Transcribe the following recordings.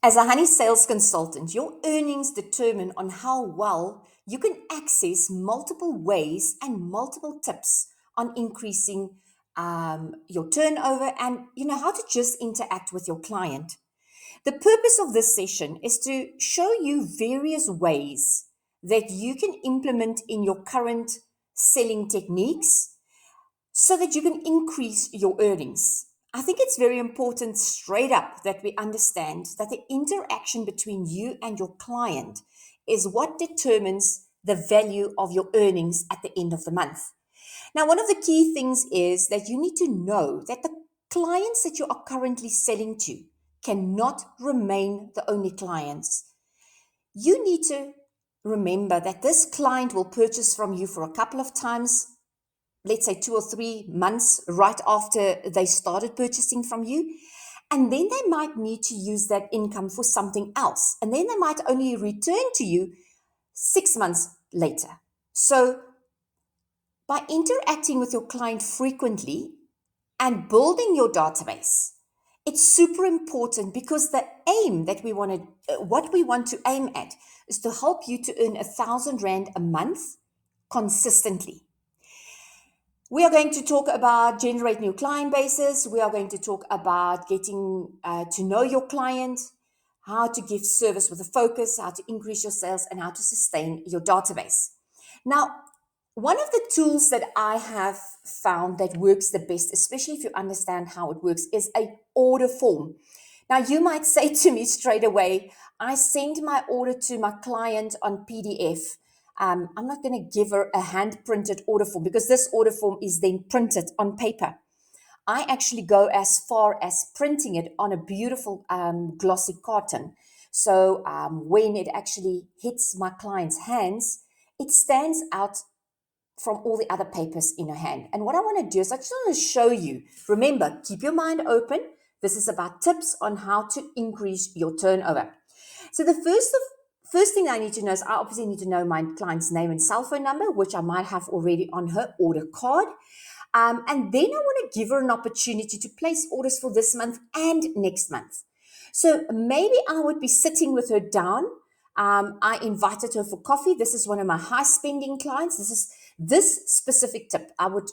As a honey sales consultant, your earnings determine on how well you can access multiple ways and multiple tips on increasing your turnover and how to just interact with your client. The purpose of this session is to show you various ways that you can implement in your current selling techniques so that you can increase your earnings. I think it's very important straight up that we understand that the interaction between you and your client is what determines the value of your earnings at the end of the month. Now, one of the key things is that you need to know that the clients that you are currently selling to cannot remain the only clients. You need to remember that this client will purchase from you for a couple of times, let's say 2 or 3 months right after they started purchasing from you. And then they might need to use that income for something else. And then they might only return to you 6 months later. So by interacting with your client frequently and building your database, it's super important because the aim that what we want to aim at is to help you to earn R1,000 a month consistently. We are going to talk about generate new client bases. We are going to talk about getting to know your client, how to give service with a focus, how to increase your sales, and how to sustain your database. Now, one of the tools that I have found that works the best, especially if you understand how it works, is a order form. Now, you might say to me straight away, I send my order to my client on PDF. I'm not going to give her a hand printed order form because this order form is then printed on paper. I actually go as far as printing it on a beautiful glossy carton. So when it actually hits my client's hands, it stands out from all the other papers in her hand. And what I want to do is I just want to show you. Remember, keep your mind open. This is about tips on how to increase your turnover. So the first thing I need to know is I obviously need to know my client's name and cell phone number, which I might have already on her order card. And then I want to give her an opportunity to place orders for this month and next month. So maybe I would be sitting with her down. I invited her for coffee. This is one of my high spending clients. This specific tip I would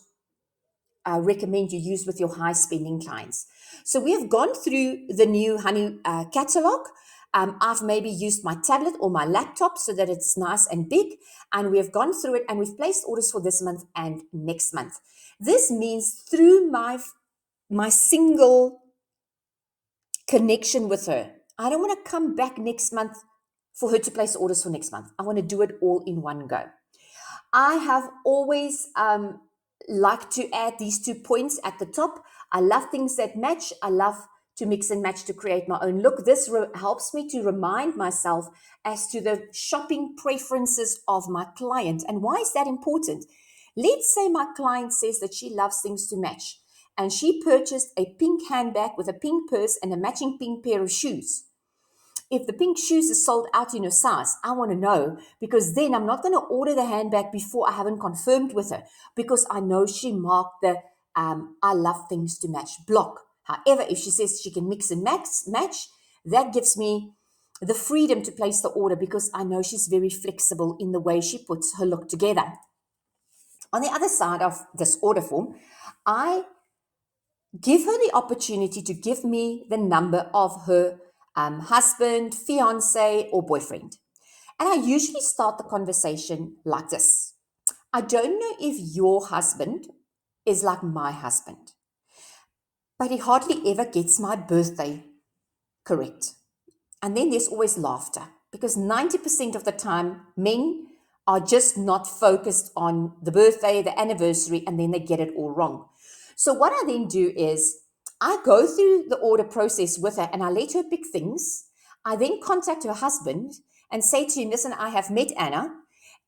recommend you use with your high spending clients. So we have gone through the new Honey catalog. I've maybe used my tablet or my laptop so that it's nice and big. And we have gone through it and we've placed orders for this month and next month. This means through my single connection with her, I don't want to come back next month for her to place orders for next month. I want to do it all in one go. I have always liked to add these 2 points at the top. I love things that match. I love to mix and match to create my own look. This helps me to remind myself as to the shopping preferences of my client. And why is that important? Let's say my client says that she loves things to match and she purchased a pink handbag with a pink purse and a matching pink pair of shoes. If the pink shoes is sold out in her size, I want to know because then I'm not going to order the handbag before I haven't confirmed with her because I know she marked the I love things to match block. However, if she says she can mix and match, that gives me the freedom to place the order because I know she's very flexible in the way she puts her look together. On the other side of this order form, I give her the opportunity to give me the number of her husband, fiance, or boyfriend. And I usually start the conversation like this. I don't know if your husband is like my husband, but he hardly ever gets my birthday correct. And then there's always laughter because 90% of the time, men are just not focused on the birthday, the anniversary, and then they get it all wrong. So, what I then do is I go through the order process with her and I let her pick things. I then contact her husband and say to him, listen, I have met Anna,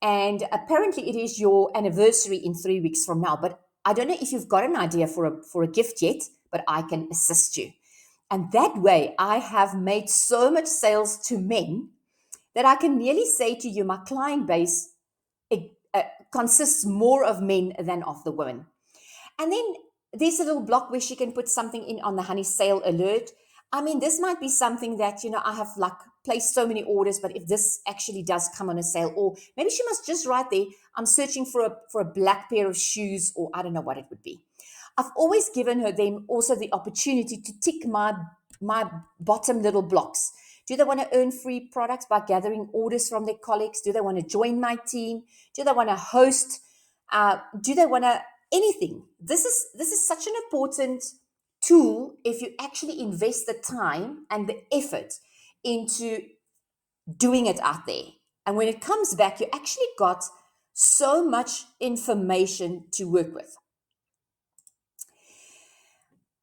and apparently it is your anniversary in 3 weeks from now. But I don't know if you've got an idea for a gift yet, but I can assist you. And that way, I have made so much sales to men that I can nearly say to you, my client base consists more of men than of the women. And then there's a little block where she can put something in on the honey sale alert. I mean, this might be something that, I have like placed so many orders, but if this actually does come on a sale, or maybe she must just write there, I'm searching for a black pair of shoes, or I don't know what it would be. I've always given them also the opportunity to tick my bottom little blocks. Do they want to earn free products by gathering orders from their colleagues? Do they want to join my team? Do they want to host? Do they want to anything? This is such an important tool if you actually invest the time and the effort into doing it out there. And when it comes back, you actually got so much information to work with.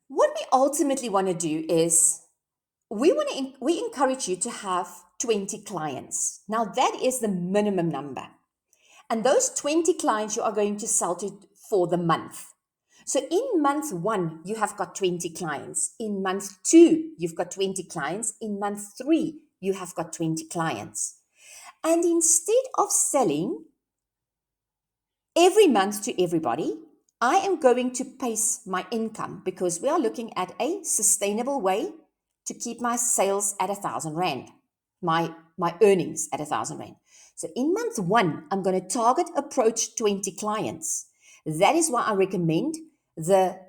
What we ultimately want to do is we encourage you to have 20 clients. Now that is the minimum number. And those 20 clients you are going to sell to for the month. So in month 1, you have got 20 clients. In month 2, you've got 20 clients. In month 3, you have got 20 clients. And instead of selling every month to everybody, I am going to pace my income because we are looking at a sustainable way to keep my sales at 1,000 Rand, my earnings at 1,000 Rand. So in month 1, I'm going to target approach 20 clients. That is why I recommend the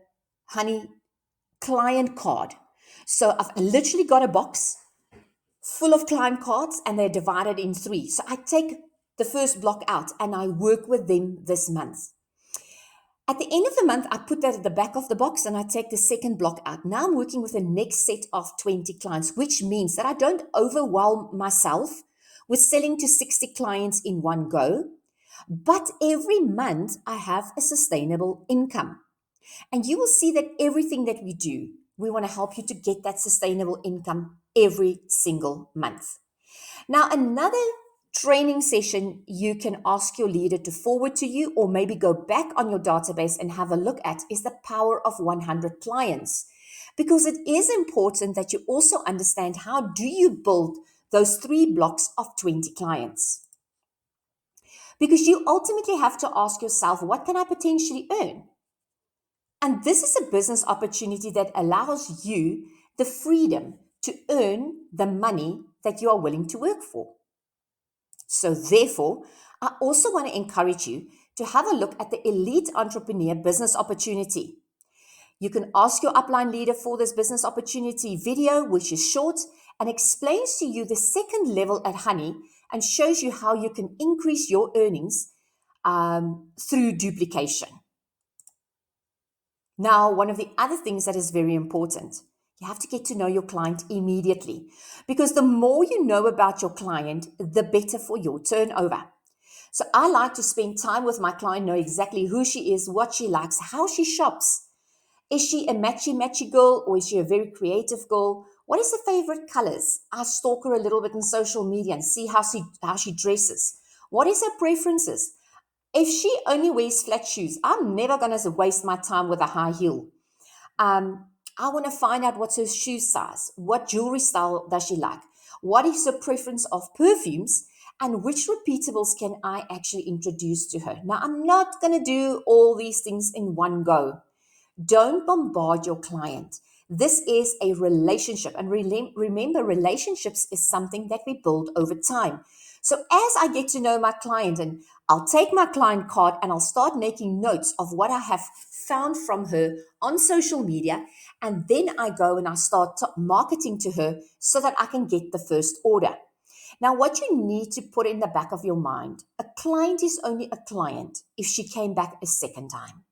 Honey client card. So I've literally got a box full of client cards and they're divided in 3. So I take the first block out and I work with them this month. At the end of the month, I put that at the back of the box and I take the second block out. Now I'm working with the next set of 20 clients, which means that I don't overwhelm myself with selling to 60 clients in one go. But every month, I have a sustainable income. And you will see that everything that we do, we want to help you to get that sustainable income every single month. Now, another training session you can ask your leader to forward to you or maybe go back on your database and have a look at is the power of 100 clients. Because it is important that you also understand how do you build those 3 blocks of 20 clients. Because you ultimately have to ask yourself, what can I potentially earn? And this is a business opportunity that allows you the freedom to earn the money that you are willing to work for. So, therefore, I also want to encourage you to have a look at the Elite Entrepreneur Business Opportunity. You can ask your upline leader for this business opportunity video, which is short and explains to you the second level at Honey and shows you how you can increase your earnings through duplication. Now, one of the other things that is very important, you have to get to know your client immediately because the more you know about your client, the better for your turnover. So I like to spend time with my client, know exactly who she is, what she likes, how she shops. Is she a matchy girl or is she a very creative girl? What is her favorite colors? I stalk her a little bit on social media and see how she dresses. What is her preferences? If she only wears flat shoes, I'm never going to waste my time with a high heel. I want to find out what's her shoe size, what jewelry style does she like, what is her preference of perfumes, and which repeatables can I actually introduce to her. Now, I'm not going to do all these things in one go. Don't bombard your client. This is a relationship. And remember, relationships is something that we build over time. So as I get to know my client, and I'll take my client card and I'll start making notes of what I have found from her on social media. And then I go and I start marketing to her so that I can get the first order. Now, what you need to put in the back of your mind, a client is only a client if she came back a second time.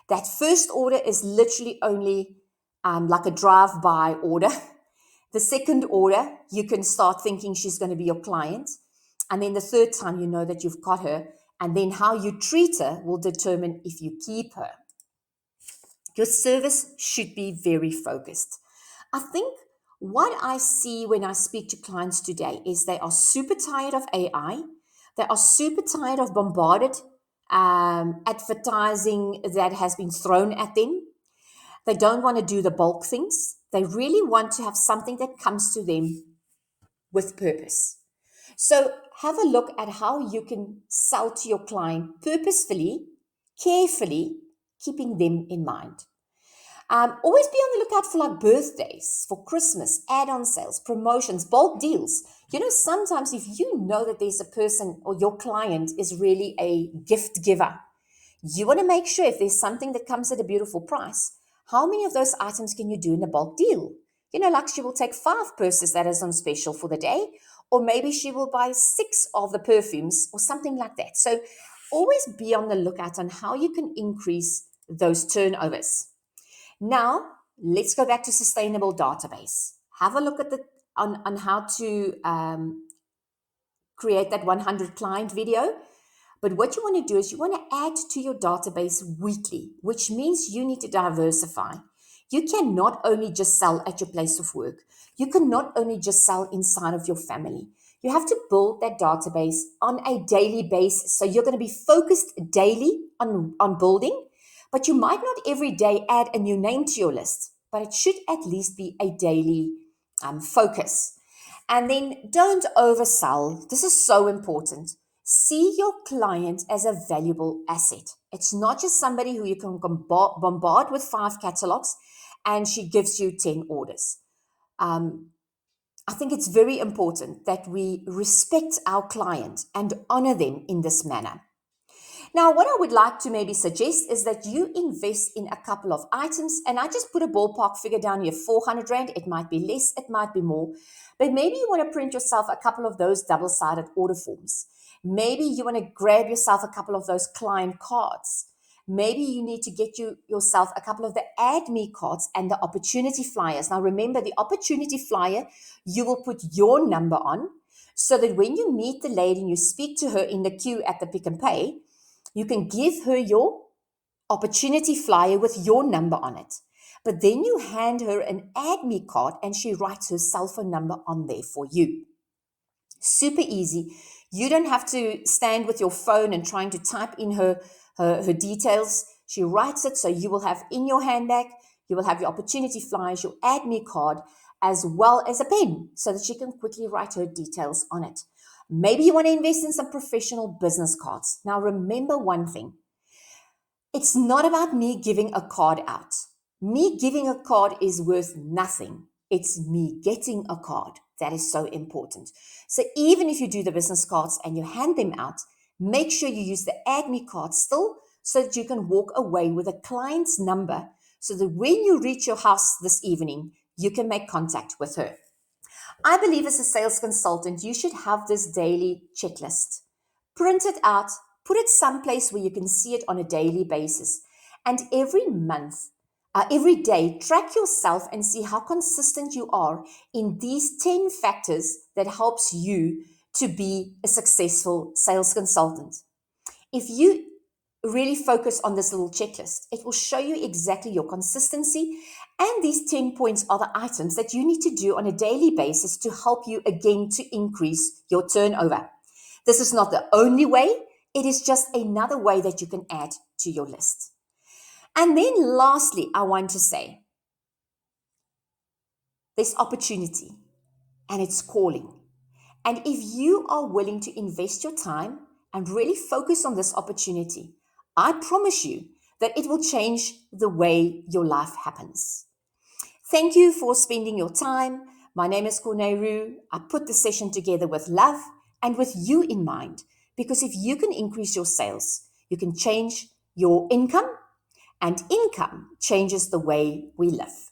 That first order is literally only like a drive-by order. The second order, you can start thinking she's going to be your client. And then the third time, you know that you've got her. And then how you treat her will determine if you keep her. Your service should be very focused. I think what I see when I speak to clients today is they are super tired of AI. They are super tired of bombarded advertising that has been thrown at them. They don't want to do the bulk things. They really want to have something that comes to them with purpose. So have a look at how you can sell to your client purposefully, carefully, keeping them in mind. Always be on the lookout for like birthdays, for Christmas, add-on sales, promotions, bulk deals. Sometimes if you know that there's a person or your client is really a gift giver, you want to make sure if there's something that comes at a beautiful price, how many of those items can you do in a bulk deal? Like she will take 5 purses that is on special for the day, or maybe she will buy 6 of the perfumes or something like that. So always be on the lookout on how you can increase those turnovers. Now, let's go back to sustainable database. Have a look at on how to create that 100 client video. But what you want to do is you want to add to your database weekly, which means you need to diversify. You cannot only just sell at your place of work. You cannot only just sell inside of your family. You have to build that database on a daily basis. So you're going to be focused daily on building, but you might not every day add a new name to your list, but it should at least be a daily focus. And then don't oversell. This is so important. See your client as a valuable asset. It's not just somebody who you can bombard with 5 catalogs and she gives you 10 orders. I think it's very important that we respect our client and honor them in this manner. Now, what I would like to maybe suggest is that you invest in a couple of items, and I just put a ballpark figure down here, 400 Rand. It might be less, it might be more, but maybe you want to print yourself a couple of those double-sided order forms. Maybe you want to grab yourself a couple of those client cards. Maybe you need to get yourself a couple of the Add Me cards and the opportunity flyers. Now, remember, the opportunity flyer, you will put your number on so that when you meet the lady and you speak to her in the queue at the Pick n Pay, you can give her your opportunity flyer with your number on it. But then you hand her an Add Me card and she writes her cell phone number on there for you. Super easy. You don't have to stand with your phone and trying to type in her details. She writes it, so you will have in your handbag, you will have your opportunity flyers, your Add Me card, as well as a pen so that she can quickly write her details on it. Maybe you want to invest in some professional business cards. Now, remember one thing. It's not about me giving a card out. Me giving a card is worth nothing. It's me getting a card. That is so important. So even if you do the business cards and you hand them out, make sure you use the Add Me card still so that you can walk away with a client's number so that when you reach your house this evening, you can make contact with her. I believe as a sales consultant, you should have this daily checklist. Print it out, put it someplace where you can see it on a daily basis. And every month, every day, track yourself and see how consistent you are in these 10 factors that helps you to be a successful sales consultant. If you really focus on this little checklist, it will show you exactly your consistency. And these 10 points are the items that you need to do on a daily basis to help you again to increase your turnover. This is not the only way. It is just another way that you can add to your list. And then lastly, I want to say there's opportunity and it's calling. And if you are willing to invest your time and really focus on this opportunity, I promise you that it will change the way your life happens. Thank you for spending your time. My name is Corné Roux. I put the session together with love and with you in mind, because if you can increase your sales, you can change your income, and income changes the way we live.